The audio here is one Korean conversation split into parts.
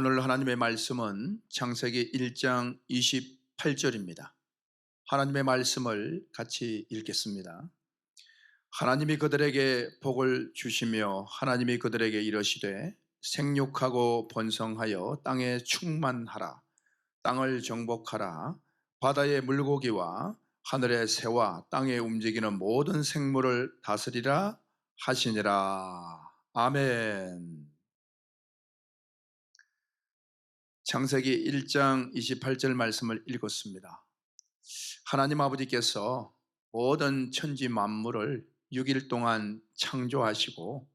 오늘 하나님의 말씀은 창세기 1장 28절입니다. 하나님의 말씀을 같이 읽겠습니다. 하나님이 그들에게 복을 주시며 하나님이 그들에게 이르시되 생육하고 번성하여 땅에 충만하라. 땅을 정복하라. 바다의 물고기와 하늘의 새와 땅에 움직이는 모든 생물을 다스리라 하시니라. 아멘. 창세기 1장 28절 말씀을 읽었습니다. 하나님 아버지께서 모든 천지 만물을 6일 동안 창조하시고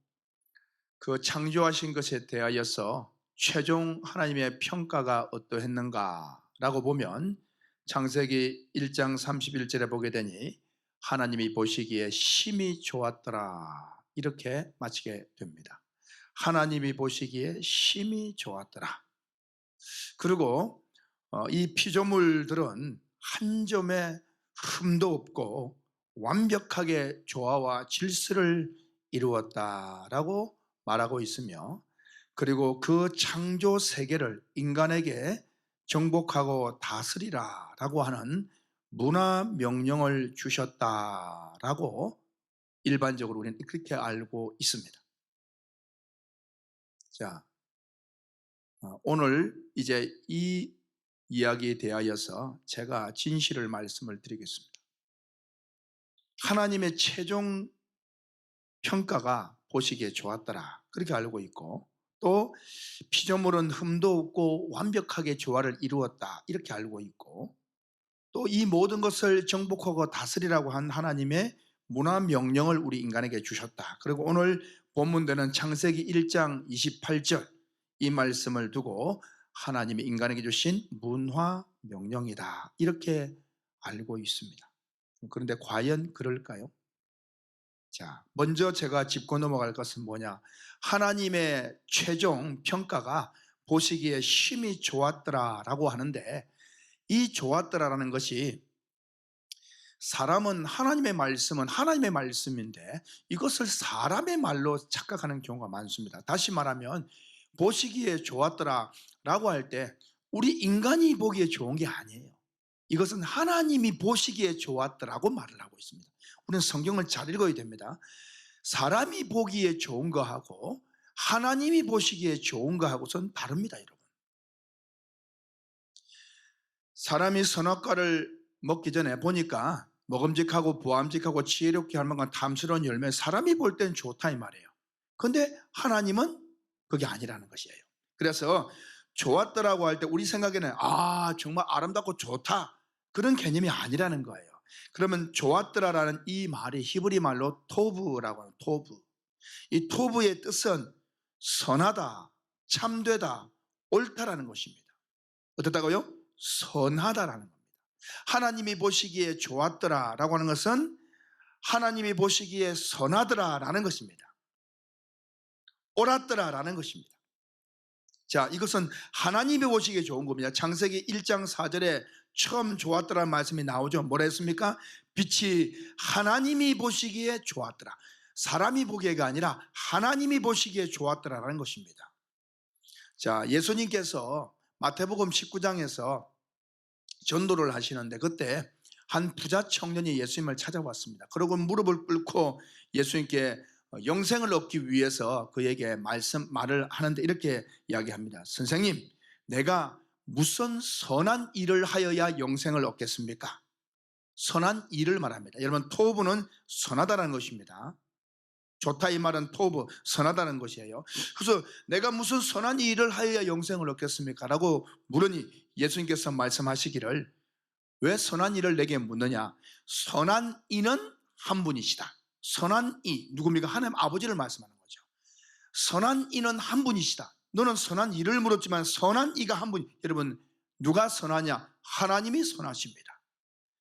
그 창조하신 것에 대하여서 최종 하나님의 평가가 어떠했는가 라고 보면 창세기 1장 31절에 보게 되니 하나님이 보시기에 심히 좋았더라 이렇게 마치게 됩니다. 하나님이 보시기에 심히 좋았더라. 그리고 이 피조물들은 한 점의 흠도 없고 완벽하게 조화와 질서를 이루었다라고 말하고 있으며, 그리고 그 창조 세계를 인간에게 정복하고 다스리라라고 하는 문화 명령을 주셨다라고 일반적으로 우리는 그렇게 알고 있습니다. 자, 오늘 이제 이 이야기에 대하여서 제가 진실을 말씀을 드리겠습니다. 하나님의 최종 평가가 보시기에 좋았더라 그렇게 알고 있고, 또 피조물은 흠도 없고 완벽하게 조화를 이루었다 이렇게 알고 있고, 또 이 모든 것을 정복하고 다스리라고 한 하나님의 문화 명령을 우리 인간에게 주셨다. 그리고 오늘 본문되는 창세기 1장 28절 이 말씀을 두고 하나님이 인간에게 주신 문화 명령이다 이렇게 알고 있습니다. 그런데 과연 그럴까요? 자, 먼저 제가 짚고 넘어갈 것은 뭐냐? 하나님의 최종 평가가 보시기에 심히 좋았더라라고 하는데, 이 좋았더라라는 것이 사람은 하나님의 말씀은 하나님의 말씀인데 이것을 사람의 말로 착각하는 경우가 많습니다. 다시 말하면 보시기에 좋았더라라고 할 때 우리 인간이 보기에 좋은 게 아니에요. 이것은 하나님이 보시기에 좋았더라고 말을 하고 있습니다. 우리는 성경을 잘 읽어야 됩니다. 사람이 보기에 좋은 거하고 하나님이 보시기에 좋은 거하고는 다릅니다, 여러분. 사람이 선악과를 먹기 전에 보니까 먹음직하고 보암직하고 지혜롭게 할 만한 탐스러운 열매, 사람이 볼 땐 좋다 이 말이에요. 그런데 하나님은 그게 아니라는 것이에요. 그래서 좋았더라고 할 때 우리 생각에는 정말 아름답고 좋다 그런 개념이 아니라는 거예요. 그러면 좋았더라라는 이 말이 히브리 말로 토브라고 하는 토브. 이 토브의 뜻은 선하다, 참되다, 옳다라는 것입니다. 어떻다고요? 선하다라는 겁니다. 하나님이 보시기에 좋았더라라고 하는 것은 하나님이 보시기에 선하더라라는 것입니다. 옳았더라라는 것입니다. 자, 이것은 하나님이 보시기에 좋은 겁니다. 창세기 1장 4절에 처음 좋았더라는 말씀이 나오죠. 뭐라 했습니까? 빛이 하나님이 보시기에 좋았더라. 사람이 보기에가 아니라 하나님이 보시기에 좋았더라라는 것입니다. 자, 예수님께서 마태복음 19장에서 전도를 하시는데 그때 한 부자 청년이 예수님을 찾아왔습니다. 그리고 무릎을 꿇고 예수님께 영생을 얻기 위해서 그에게 말을 하는데 이렇게 이야기합니다. 선생님, 내가 무슨 선한 일을 하여야 영생을 얻겠습니까? 선한 일을 말합니다. 여러분, 토브는 선하다는 것입니다. 좋다 이 말은 토브, 선하다는 것이에요. 그래서 내가 무슨 선한 일을 하여야 영생을 얻겠습니까? 라고 물으니 예수님께서 말씀하시기를, 왜 선한 일을 내게 묻느냐? 선한 이는 한 분이시다. 선한 이, 누굽니까? 하나님 아버지를 말씀하는 거죠. 선한 이는 한 분이시다. 너는 선한 일을 물었지만 선한 이가 한 분. 여러분, 누가 선하냐? 하나님이 선하십니다.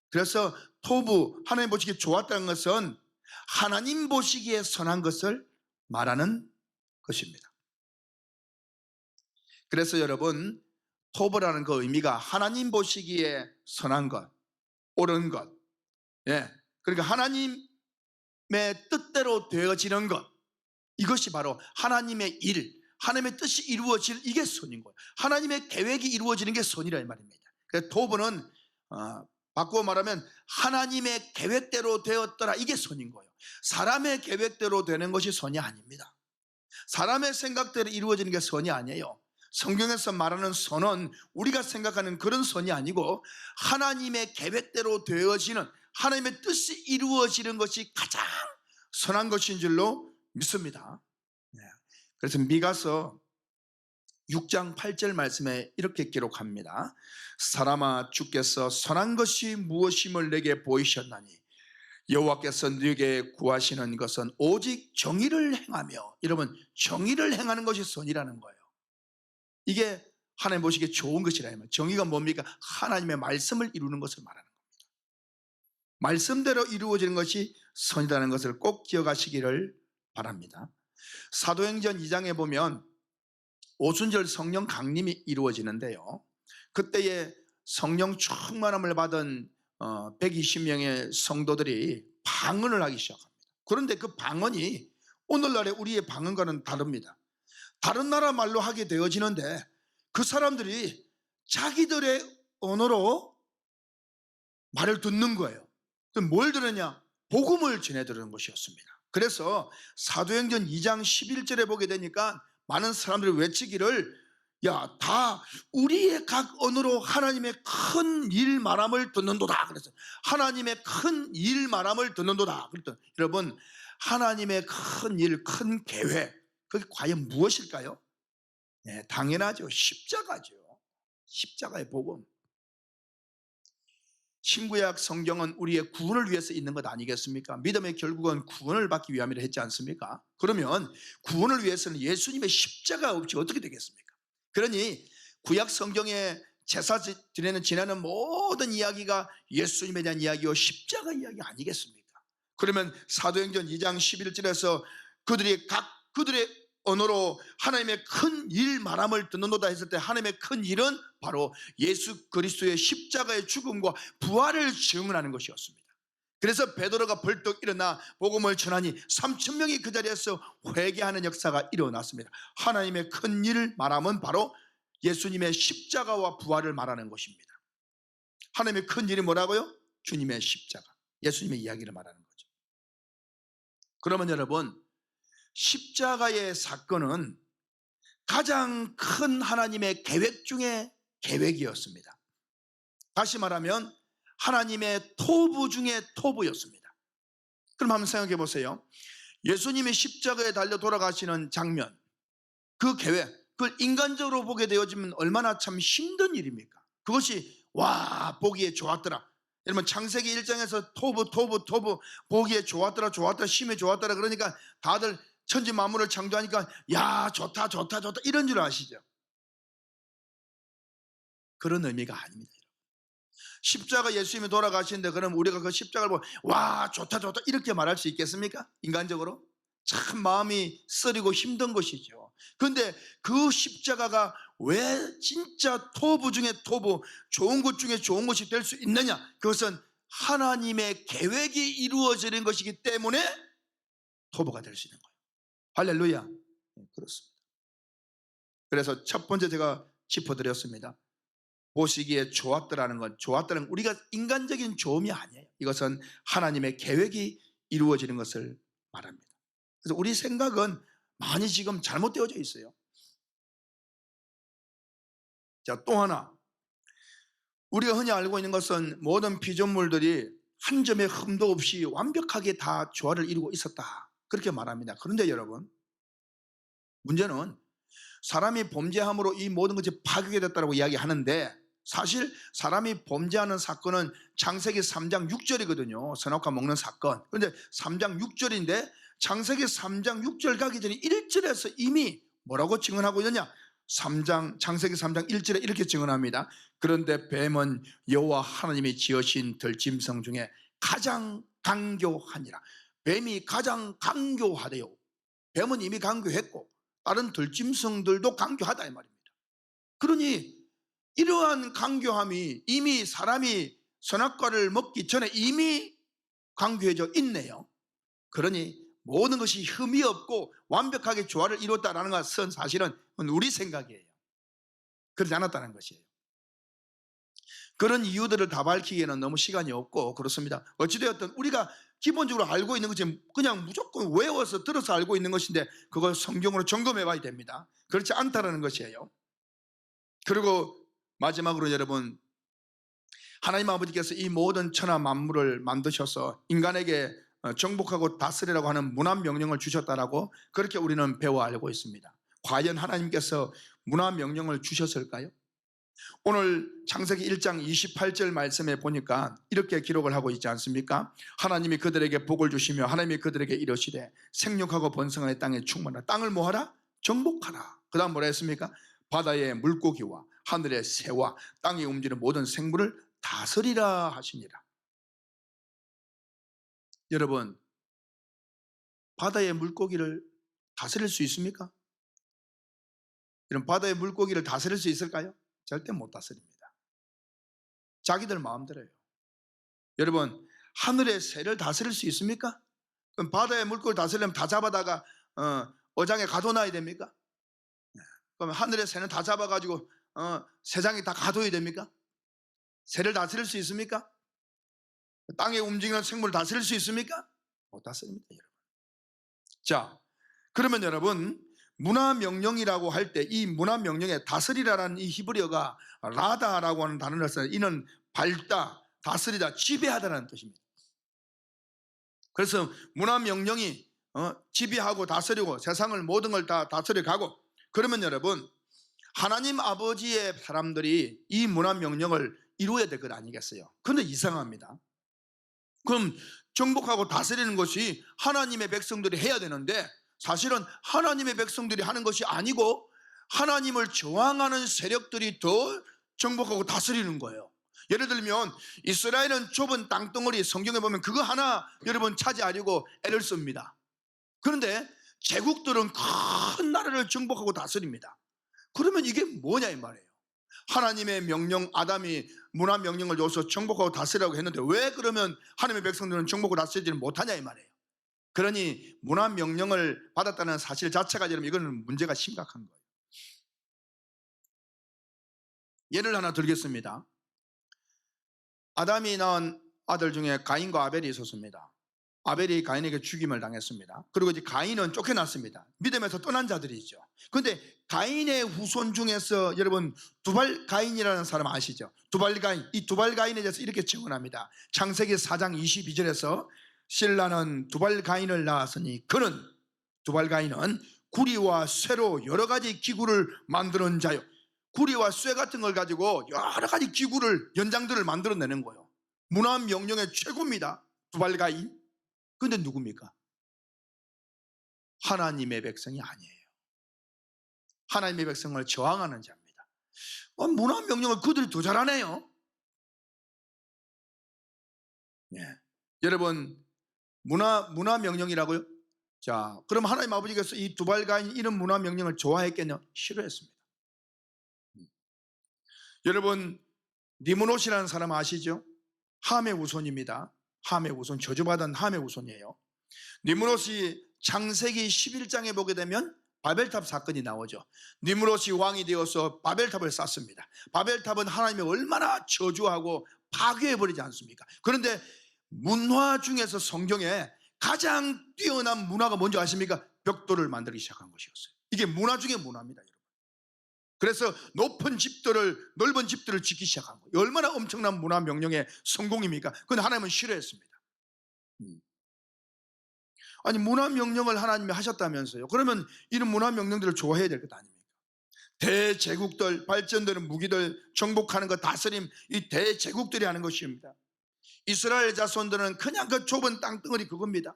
그래서 토부, 하나님 보시기에 좋았다는 것은 하나님 보시기에 선한 것을 말하는 것입니다. 그래서 여러분, 토부라는 그 의미가 하나님 보시기에 선한 것, 옳은 것, 그러니까 하나님의 뜻대로 되어지는 것, 이것이 바로 하나님의 일, 하나님의 뜻이 이루어질 이게 선인 거예요. 하나님의 계획이 이루어지는 게 선이라 이 말입니다. 그래서 토부는 바꾸어 말하면 하나님의 계획대로 되었더라, 이게 선인 거예요. 사람의 계획대로 되는 것이 선이 아닙니다. 사람의 생각대로 이루어지는 게 선이 아니에요. 성경에서 말하는 선은 우리가 생각하는 그런 선이 아니고 하나님의 계획대로 되어지는, 하나님의 뜻이 이루어지는 것이 가장 선한 것인 줄로 믿습니다. 그래서 미가서 6장 8절 말씀에 이렇게 기록합니다. 사람아, 주께서 선한 것이 무엇임을 내게 보이셨나니 여호와께서 네게 구하시는 것은 오직 정의를 행하며, 여러분, 정의를 행하는 것이 선이라는 거예요. 이게 하나님 보시기에 좋은 것이라. 정의가 뭡니까? 하나님의 말씀을 이루는 것을 말하는 겁니다. 말씀대로 이루어지는 것이 선이라는 것을 꼭 기억하시기를 바랍니다. 사도행전 2장에 보면 오순절 성령 강림이 이루어지는데요, 그때에 성령 충만함을 받은 120명의 성도들이 방언을 하기 시작합니다. 그런데 그 방언이 오늘날의 우리의 방언과는 다릅니다. 다른 나라 말로 하게 되어지는데 그 사람들이 자기들의 언어로 말을 듣는 거예요. 그럼 뭘 들으냐? 복음을 전해 들은 것이었습니다. 그래서 사도행전 2장 11절에 보게 되니까 많은 사람들이 외치기를, 야, 다 우리의 각 언어로 하나님의 큰 일 말함을 듣는도다. 그래서 하나님의 큰 일 말함을 듣는도다. 그랬더니 여러분, 하나님의 큰 일, 큰 계획, 그게 과연 무엇일까요? 네, 당연하죠. 십자가죠. 십자가의 복음. 신구약 성경은 우리의 구원을 위해서 있는 것 아니겠습니까? 믿음의 결국은 구원을 받기 위함이라 했지 않습니까? 그러면 구원을 위해서는 예수님의 십자가 없이 어떻게 되겠습니까? 그러니 구약 성경에 제사 드리는 지나는 모든 이야기가 예수님에 대한 이야기요, 십자가 이야기 아니겠습니까? 그러면 사도행전 2장 11절에서 그들이 각 그들의 언어로 하나님의 큰 일 말함을 듣는도다 했을 때, 하나님의 큰 일은 바로 예수 그리스도의 십자가의 죽음과 부활을 증언하는 것이었습니다. 그래서 베드로가 벌떡 일어나 복음을 전하니 3,000명이 그 자리에서 회개하는 역사가 일어났습니다. 하나님의 큰 일 말함은 바로 예수님의 십자가와 부활을 말하는 것입니다. 하나님의 큰 일이 뭐라고요? 주님의 십자가, 예수님의 이야기를 말하는 거죠. 그러면 여러분, 십자가의 사건은 가장 큰 하나님의 계획 중에 계획이었습니다. 다시 말하면 하나님의 토부 중에 토부였습니다. 그럼 한번 생각해 보세요. 예수님이 십자가에 달려 돌아가시는 장면, 그 계획, 그걸 인간적으로 보게 되어지면 얼마나 참 힘든 일입니까? 그것이 와, 보기에 좋았더라. 여러분, 창세기 1장에서 토부 보기에 좋았더라, 심히 좋았더라. 그러니까 다들 천지 만물을 창조하니까 야, 좋다 이런 줄 아시죠? 그런 의미가 아닙니다. 십자가 예수님이 돌아가시는데 그럼 우리가 그 십자가를 보고 와, 좋다 이렇게 말할 수 있겠습니까? 인간적으로 참 마음이 쓰리고 힘든 것이죠. 그런데 그 십자가가 왜 진짜 토부 중에 토부, 좋은 것 중에 좋은 것이 될 수 있느냐? 그것은 하나님의 계획이 이루어지는 것이기 때문에 토부가 될 수 있는 거예요. 할렐루야. 그렇습니다. 그래서 첫 번째 제가 짚어드렸습니다. 보시기에 좋았더라는 건, 좋았다는 우리가 인간적인 좋음이 아니에요. 이것은 하나님의 계획이 이루어지는 것을 말합니다. 그래서 우리 생각은 많이 지금 잘못되어져 있어요. 자, 또 하나, 우리가 흔히 알고 있는 것은 모든 피조물들이 한 점의 흠도 없이 완벽하게 다 조화를 이루고 있었다, 그렇게 말합니다. 그런데 여러분, 문제는 사람이 범죄함으로 이 모든 것이 파괴가 됐다고 이야기하는데, 사실 사람이 범죄하는 사건은 창세기 3장 6절이거든요. 선악과 먹는 사건. 그런데 3장 6절인데 창세기 3장 6절 가기 전에 1절에서 이미 뭐라고 증언하고 있느냐? 창세기 3장 1절에 이렇게 증언합니다. 그런데 뱀은 여호와 하나님이 지으신 들짐승 중에 가장 강교하니라. 뱀이 가장 강교하대요. 뱀은 이미 강교했고 다른 들짐승들도 강교하다 이 말입니다. 그러니 이러한 강교함이 이미 사람이 선악과를 먹기 전에 이미 강교해져 있네요. 그러니 모든 것이 흠이 없고 완벽하게 조화를 이뤘다라는 것은 사실은 우리 생각이에요. 그렇지 않았다는 것이에요. 그런 이유들을 다 밝히기에는 너무 시간이 없고 그렇습니다. 어찌되었든 우리가 기본적으로 알고 있는 것이 그냥 무조건 외워서 들어서 알고 있는 것인데 그걸 성경으로 점검해 봐야 됩니다. 그렇지 않다는 것이에요. 그리고 마지막으로 여러분, 하나님 아버지께서 이 모든 천하 만물을 만드셔서 인간에게 정복하고 다스리라고 하는 문화 명령을 주셨다라고 그렇게 우리는 배워 알고 있습니다. 과연 하나님께서 문화 명령을 주셨을까요? 오늘 창세기 1장 28절 말씀에 보니까 이렇게 기록을 하고 있지 않습니까? 하나님이 그들에게 복을 주시며 하나님이 그들에게 이르시되 생육하고 번성하여 땅에 충만하라. 땅을 뭐하라? 정복하라. 그 다음 뭐라 했습니까? 바다의 물고기와 하늘의 새와 땅에 움직이는 모든 생물을 다스리라 하시니라. 여러분, 바다의 물고기를 다스릴 수 있습니까? 이런 바다의 물고기를 다스릴 수 있을까요? 절대 못 다스립니다. 자기들 마음대로요. 여러분, 하늘의 새를 다스릴 수 있습니까? 그럼 바다의 물고기를 다스리려면 다 잡아다가 어장에 가둬놔야 됩니까? 그럼 하늘의 새는 다 잡아가지고 새장에 다 가둬야 됩니까? 새를 다스릴 수 있습니까? 땅에 움직이는 생물을 다스릴 수 있습니까? 못 다스립니다, 여러분. 자, 그러면 여러분, 문화명령이라고 할 때 이 문화명령에 다스리라라는 이 히브리어가 라다라고 하는 단어를 써요. 이는 밟다, 다스리다, 지배하다라는 뜻입니다. 그래서 문화명령이 지배하고 다스리고 세상을 모든 걸 다 다스려가고, 그러면 여러분, 하나님 아버지의 사람들이 이 문화명령을 이루어야 될 것 아니겠어요? 그런데 이상합니다. 그럼 정복하고 다스리는 것이 하나님의 백성들이 해야 되는데 사실은 하나님의 백성들이 하는 것이 아니고 하나님을 저항하는 세력들이 더 정복하고 다스리는 거예요. 예를 들면 이스라엘은 좁은 땅덩어리, 성경에 보면 그거 하나 여러분 차지하려고 애를 씁니다. 그런데 제국들은 큰 나라를 정복하고 다스립니다. 그러면 이게 뭐냐 이 말이에요. 하나님의 명령, 아담이 문화 명령을 줘서 정복하고 다스리라고 했는데 왜 그러면 하나님의 백성들은 정복하고 다스리지를 못하냐 이 말이에요. 그러니 문화 명령을 받았다는 사실 자체가 여러분 이거는 문제가 심각한 거예요. 예를 하나 들겠습니다. 아담이 낳은 아들 중에 가인과 아벨이 있었습니다. 아벨이 가인에게 죽임을 당했습니다. 그리고 이제 가인은 쫓겨났습니다. 믿음에서 떠난 자들이죠. 그런데 가인의 후손 중에서 여러분 두발 가인이라는 사람 아시죠? 두발 가인, 이 두발 가인에 대해서 이렇게 증언합니다. 창세기 4장 22절에서 신라는 두발 가인을 낳았으니 그는, 두발 가인은 구리와 쇠로 여러 가지 기구를 만드는 자요. 구리와 쇠 같은 걸 가지고 여러 가지 기구를, 연장들을 만들어내는 거예요. 문화 명령의 최고입니다. 두발 가인. 근데 누굽니까? 하나님의 백성이 아니에요. 하나님의 백성을 저항하는 자입니다. 문화 명령을 그들이 더 잘하네요. 네. 여러분, 문화 명령이라고요? 자, 그럼 하나님 아버지께서 이 두발가인 이런 문화 명령을 좋아했겠냐? 싫어했습니다. 여러분, 니므롯이라는 사람 아시죠? 함의 후손입니다. 함의 후손, 저주받은 함의 후손이에요. 니므롯이 창세기 11장에 보게 되면 바벨탑 사건이 나오죠. 니므롯이 왕이 되어서 바벨탑을 쌓습니다. 바벨탑은 하나님이 얼마나 저주하고 파괴해버리지 않습니까? 그런데 문화 중에서 성경에 가장 뛰어난 문화가 뭔지 아십니까? 벽돌을 만들기 시작한 것이었어요. 이게 문화 중에 문화입니다, 여러분. 그래서 높은 집들을, 넓은 집들을 짓기 시작한 거예요. 얼마나 엄청난 문화 명령의 성공입니까? 그런데 하나님은 싫어했습니다. 아니, 문화 명령을 하나님이 하셨다면서요. 그러면 이런 문화 명령들을 좋아해야 될 것 아닙니까? 대제국들, 발전되는 무기들, 정복하는 것, 다스림, 이 대제국들이 하는 것입니다. 이스라엘 자손들은 그냥 그 좁은 땅덩어리 그겁니다.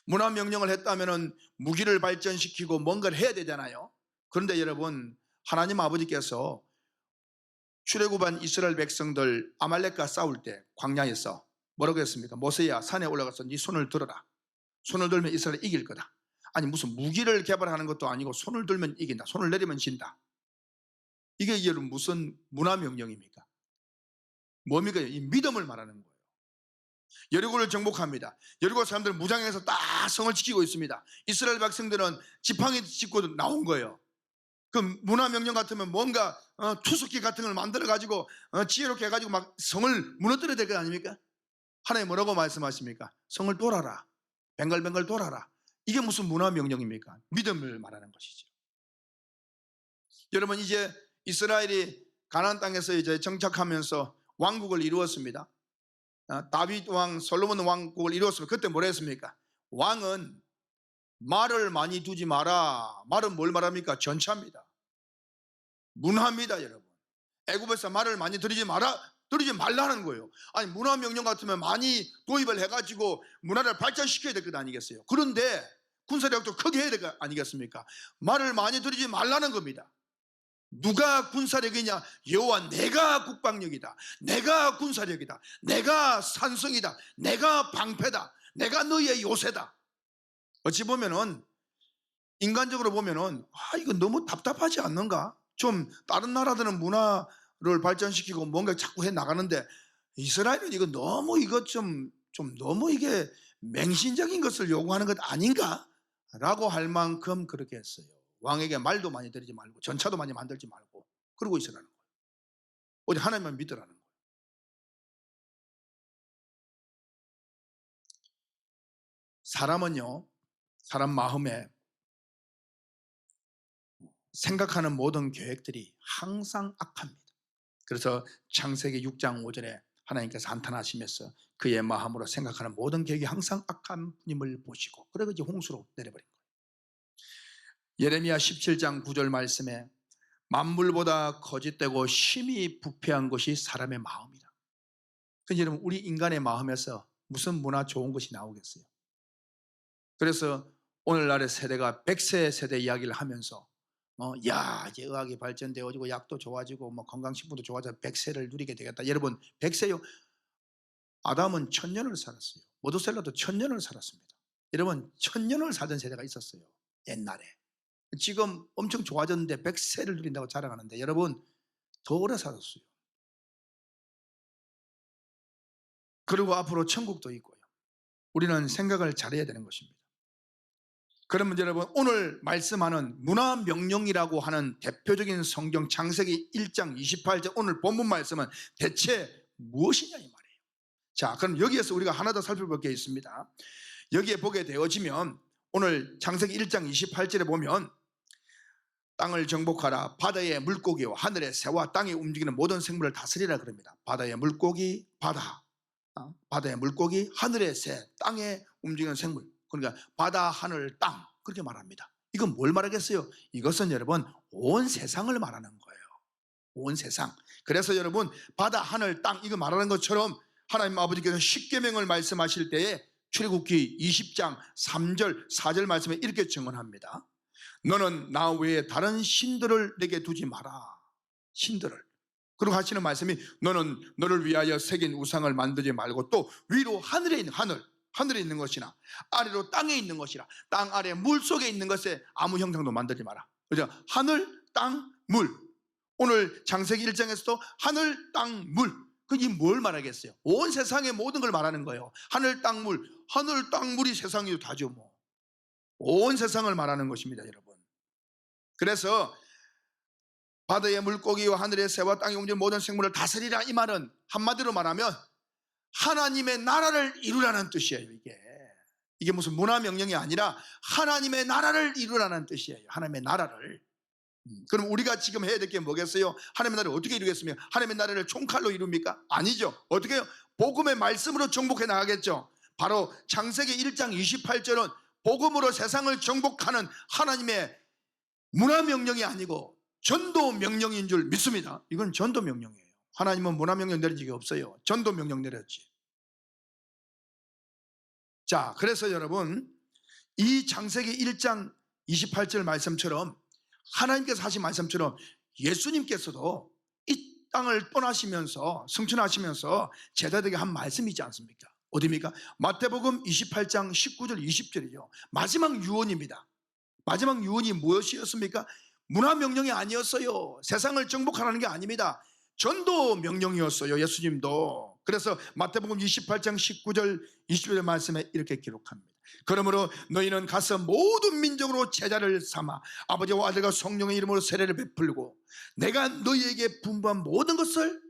문화 명령을 했다면 무기를 발전시키고 뭔가를 해야 되잖아요. 그런데 여러분, 하나님 아버지께서 출애굽한 이스라엘 백성들 아말렉과 싸울 때 광야에서 뭐라고 했습니까? 모세야, 산에 올라가서 네 손을 들어라. 손을 들면 이스라엘 이길 거다. 아니, 무슨 무기를 개발하는 것도 아니고 손을 들면 이긴다, 손을 내리면 진다. 이게 여러분 무슨 문화 명령입니까? 뭡니까? 이 믿음을 말하는 거예요. 여리고를 정복합니다. 여리고 사람들은 무장해서 딱 성을 지키고 있습니다. 이스라엘 백성들은 지팡이 짚고 나온 거예요. 그 문화명령 같으면 뭔가 투숙기 같은 걸 만들어 가지고 지혜롭게 해가지고 막 성을 무너뜨려야 될 거 아닙니까? 하나님 뭐라고 말씀하십니까? 성을 돌아라, 뱅글뱅글 돌아라. 이게 무슨 문화명령입니까? 믿음을 말하는 것이죠. 여러분, 이제 이스라엘이 가나안 땅에서 이제 정착하면서 왕국을 이루었습니다. 다윗 왕, 솔로몬 왕국을 이루었습니다. 그때 뭐라 했습니까? 왕은 말을 많이 두지 마라. 말은 뭘 말합니까? 전차입니다. 문화입니다, 여러분. 애굽에서 말을 많이 들이지 말라는 거예요. 아니, 문화 명령 같으면 많이 도입을 해가지고 문화를 발전시켜야 될 것 아니겠어요? 그런데 군사력도 크게 해야 될 것 아니겠습니까? 말을 많이 들이지 말라는 겁니다. 누가 군사력이냐? 여호와 내가 국방력이다. 내가 군사력이다. 내가 산성이다. 내가 방패다. 내가 너희의 요새다. 어찌 보면은 인간적으로 보면은 이거 너무 답답하지 않는가? 좀 다른 나라들은 문화를 발전시키고 뭔가 자꾸 해 나가는데 이스라엘은 이거 너무 좀 너무 이게 맹신적인 것을 요구하는 것 아닌가? 라고 할 만큼 그렇게 했어요. 왕에게 말도 많이 들이지 말고 전차도 많이 만들지 말고 그러고 있으라는 거예요. 오직 하나님만 믿으라는 거예요. 사람은요, 사람 마음에 생각하는 모든 계획들이 항상 악합니다. 그래서 창세기 6장 5절에 하나님께서 한탄하시면서 그의 마음으로 생각하는 모든 계획이 항상 악함임을 보시고 그리고 이제 홍수로 내려버린 거예요. 예레미야 17장 9절 말씀에 만물보다 거짓되고 심히 부패한 것이 사람의 마음이다. 그러니까 여러분, 우리 인간의 마음에서 무슨 문화 좋은 것이 나오겠어요? 그래서 오늘날의 세대가 100세 세대 이야기를 하면서 이제 의학이 발전되어지고 약도 좋아지고 건강식품도 좋아져서 100세를 누리게 되겠다. 여러분, 100세요. 아담은 1000년을 살았어요. 모두셀라도 1000년을 살았습니다. 여러분, 1000년을 살던 세대가 있었어요, 옛날에. 지금 엄청 좋아졌는데 100세를 누린다고 자랑하는데 여러분, 더 오래 살았어요. 그리고 앞으로 천국도 있고요. 우리는 생각을 잘해야 되는 것입니다. 그러면 여러분, 오늘 말씀하는 문화명령이라고 하는 대표적인 성경 창세기 1장 28절 오늘 본문 말씀은 대체 무엇이냐 이 말이에요. 자, 그럼 여기에서 우리가 하나 더 살펴볼 게 있습니다. 여기에 보게 되어지면 오늘 창세기 1장 28절에 보면 땅을 정복하라. 바다의 물고기와 하늘의 새와 땅에 움직이는 모든 생물을 다스리라 그럽니다. 바다의 물고기, 바다의 물고기, 하늘의 새, 땅에 움직이는 생물. 그러니까 바다, 하늘, 땅 그렇게 말합니다. 이건 뭘 말하겠어요? 이것은 여러분 온 세상을 말하는 거예요. 온 세상. 그래서 여러분 바다, 하늘, 땅 이거 말하는 것처럼 하나님 아버지께서 십계명을 말씀하실 때에 출애굽기 20장 3절 4절 말씀에 이렇게 증언합니다. 너는 나 외에 다른 신들을 내게 두지 마라. 신들을. 그리고 하시는 말씀이 너는 너를 위하여 새긴 우상을 만들지 말고 또 위로 하늘에 있는 하늘에 있는 것이나 아래로 땅에 있는 것이라 땅 아래 물 속에 있는 것에 아무 형상도 만들지 마라. 그죠? 하늘, 땅, 물. 오늘 창세기 1장에서도 하늘, 땅, 물. 그게 뭘 말하겠어요? 온 세상의 모든 걸 말하는 거예요. 하늘, 땅, 물. 하늘, 땅, 물이 세상이 다죠 뭐. 온 세상을 말하는 것입니다, 여러분. 그래서 바다의 물고기와 하늘의 새와 땅에 움직이는 모든 생물을 다스리라 이 말은 한마디로 말하면 하나님의 나라를 이루라는 뜻이에요. 이게 무슨 문화명령이 아니라 하나님의 나라를 이루라는 뜻이에요. 하나님의 나라를. 그럼 우리가 지금 해야 될 게 뭐겠어요? 하나님의 나라를 어떻게 이루겠습니까? 하나님의 나라를 총칼로 이룹니까? 아니죠. 어떻게 해요? 복음의 말씀으로 정복해 나가겠죠. 바로 창세기 1장 28절은 복음으로 세상을 정복하는 하나님의 문화명령이 아니고 전도명령인 줄 믿습니다. 이건 전도명령이에요. 하나님은 문화명령 내린 적이 없어요. 전도명령 내렸지. 자, 그래서 여러분 이 창세기 1장 28절 말씀처럼 하나님께서 하신 말씀처럼 예수님께서도 이 땅을 떠나시면서 승천하시면서 제자들에게 한 말씀이 있지 않습니까? 어디입니까? 마태복음 28장 19절 20절이죠. 마지막 유언입니다. 마지막 유언이 무엇이었습니까? 문화명령이 아니었어요. 세상을 정복하라는 게 아닙니다. 전도 명령이었어요. 예수님도 그래서 마태복음 28장 19절 20절 말씀에 이렇게 기록합니다. 그러므로 너희는 가서 모든 민족으로 제자를 삼아 아버지와 아들과 성령의 이름으로 세례를 베풀고 내가 너희에게 분부한 모든 것을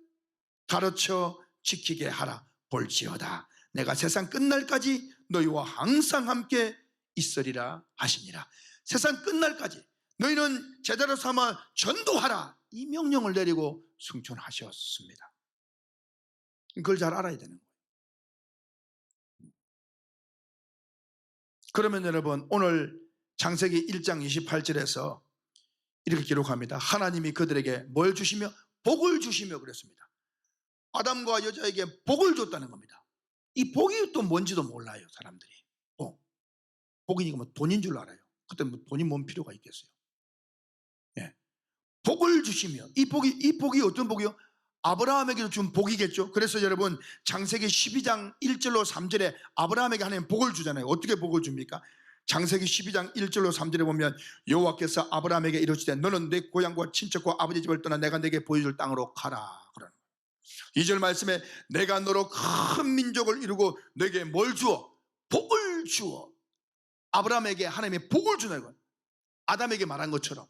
가르쳐 지키게 하라. 볼지어다 내가 세상 끝날까지 너희와 항상 함께 있으리라 하시니라. 세상 끝날까지 너희는 제자로 삼아 전도하라, 이 명령을 내리고 승천하셨습니다. 그걸 잘 알아야 되는 거예요. 그러면 여러분, 오늘 창세기 1장 28절에서 이렇게 기록합니다. 하나님이 그들에게 뭘 주시며? 복을 주시며 그랬습니다. 아담과 여자에게 복을 줬다는 겁니다. 이 복이 또 뭔지도 몰라요, 사람들이. 복이니까 뭐 돈인 줄 알아요. 그때 뭐 돈이 뭔 필요가 있겠어요. 예. 복을 주시며, 이 복이 어떤 복이요? 아브라함에게 준 복이겠죠. 그래서 여러분, 창세기 12장 1절로 3절에 아브라함에게 하나님 복을 주잖아요. 어떻게 복을 줍니까? 창세기 12장 1절로 3절에 보면 여호와께서 아브라함에게 이르시되 너는 내 고향과 친척과 아버지 집을 떠나 내가 내게 보여줄 땅으로 가라. 그러는 거예요. 2절 말씀에 내가 너로 큰 민족을 이루고 너에게 뭘 주어? 복을 주어. 아브라함에게 하나님이 복을 주는 거예요. 아담에게 말한 것처럼.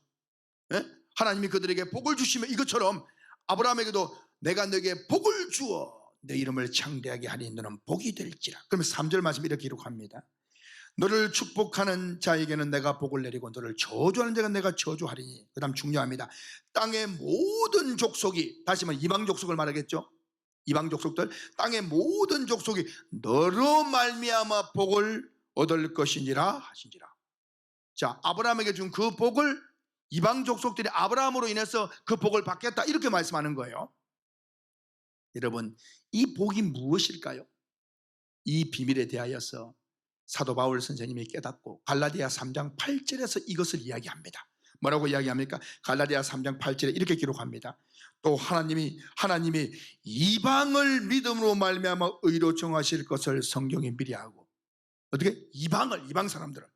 예? 하나님이 그들에게 복을 주시면 이것처럼 아브라함에게도 내가 너에게 복을 주어 내 이름을 창대하게 하니 너는 복이 될지라. 그러면 3절 말씀 이렇게 기록합니다. 너를 축복하는 자에게는 내가 복을 내리고 너를 저주하는 자가 내가 저주하리니. 그 다음 중요합니다. 땅의 모든 족속이, 다시 말해 이방 족속을 말하겠죠. 이방 족속들, 땅의 모든 족속이 너로 말미암아 복을 얻을 것이니라 하시니라. 자, 아브라함에게 준 그 복을 이방 족속들이 아브라함으로 인해서 그 복을 받겠다, 이렇게 말씀하는 거예요. 여러분, 이 복이 무엇일까요? 이 비밀에 대하여서 사도 바울 선생님이 깨닫고 갈라디아 3장 8절에서 이것을 이야기합니다. 뭐라고 이야기합니까? 갈라디아 3장 8절에 이렇게 기록합니다. 또 하나님이 이방을 믿음으로 말미암아 의로 정하실 것을 성경이 미리 알고, 어떻게? 이방 사람들을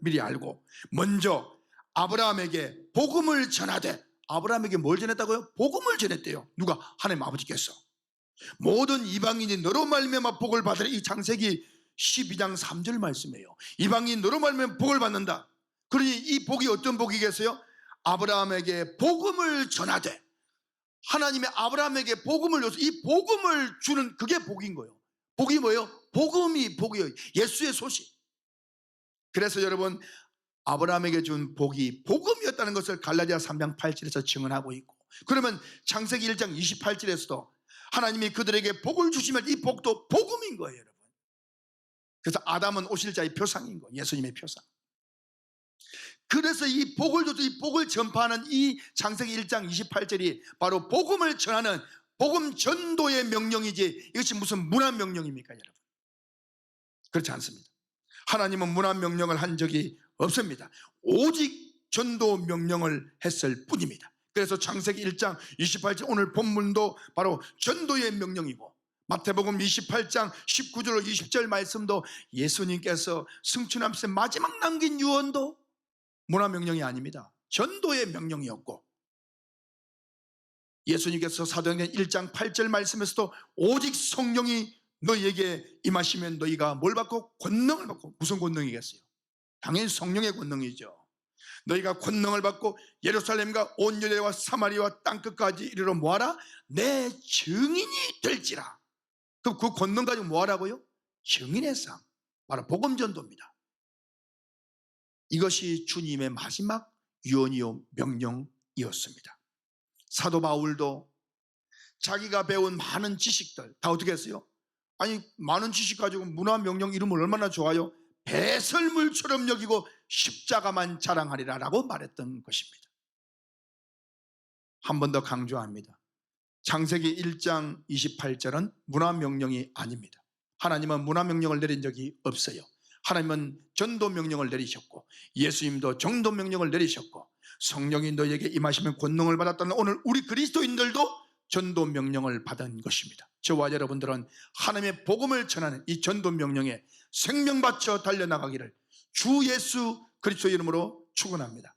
미리 알고 먼저 아브라함에게 복음을 전하되, 아브라함에게 뭘 전했다고요? 복음을 전했대요. 누가? 하나님 아버지께서. 모든 이방인이 너로 말미암아 복을 받으라. 이 창세기 12장 3절 말씀이에요. 이방인 너로 말미암아 복을 받는다. 그러니 이 복이 어떤 복이겠어요? 아브라함에게 복음을 전하되, 하나님의 아브라함에게 복음을 줘서 이 복음을 주는, 그게 복인 거예요. 복이 뭐예요? 복음이 복이에요. 예수의 소식. 그래서 여러분, 아브라함에게 준 복이 복음이었다는 것을 갈라디아 3장 8절에서 증언하고 있고, 그러면 창세기 1장 28절에서도 하나님이 그들에게 복을 주시면 이 복도 복음인 거예요, 여러분. 그래서 아담은 오실 자의 표상인 거예요. 예수님의 표상. 그래서 이 복을 줘도 이 복을 전파하는 이 창세기 1장 28절이 바로 복음을 전하는 복음 전도의 명령이지, 이것이 무슨 문화 명령입니까, 여러분? 그렇지 않습니다. 하나님은 문화 명령을 한 적이 없습니다. 오직 전도 명령을 했을 뿐입니다. 그래서 창세기 1장 28절 오늘 본문도 바로 전도의 명령이고, 마태복음 28장 19절로 20절 말씀도 예수님께서 승천하시면서 마지막 남긴 유언도 문화 명령이 아닙니다. 전도의 명령이었고, 예수님께서 사도행전 1장 8절 말씀에서도 오직 성령이 너희에게 임하시면 너희가 뭘 받고? 권능을 받고. 무슨 권능이겠어요? 당연히 성령의 권능이죠. 너희가 권능을 받고 예루살렘과 온 유대와 사마리아와 땅끝까지 이르러 뭐하라? 내 증인이 될지라. 그럼 그 권능 가지고 뭐하라고요? 증인의 상, 바로 복음 전도입니다. 이것이 주님의 마지막 유언이요 명령이었습니다. 사도 바울도 자기가 배운 많은 지식들 다 어떻게 했어요? 아니, 많은 지식 가지고 문화 명령 이름을 얼마나 좋아요? 배설물처럼 여기고 십자가만 자랑하리라 라고 말했던 것입니다. 한 번 더 강조합니다. 창세기 1장 28절은 문화 명령이 아닙니다. 하나님은 문화 명령을 내린 적이 없어요. 하나님은 전도 명령을 내리셨고, 예수님도 전도 명령을 내리셨고, 성령이 너에게 임하시면 권능을 받았다는 오늘 우리 그리스도인들도 전도 명령을 받은 것입니다. 저와 여러분들은 하나님의 복음을 전하는 이 전도 명령에 생명 바쳐 달려나가기를 주 예수 그리스도 이름으로 축원합니다.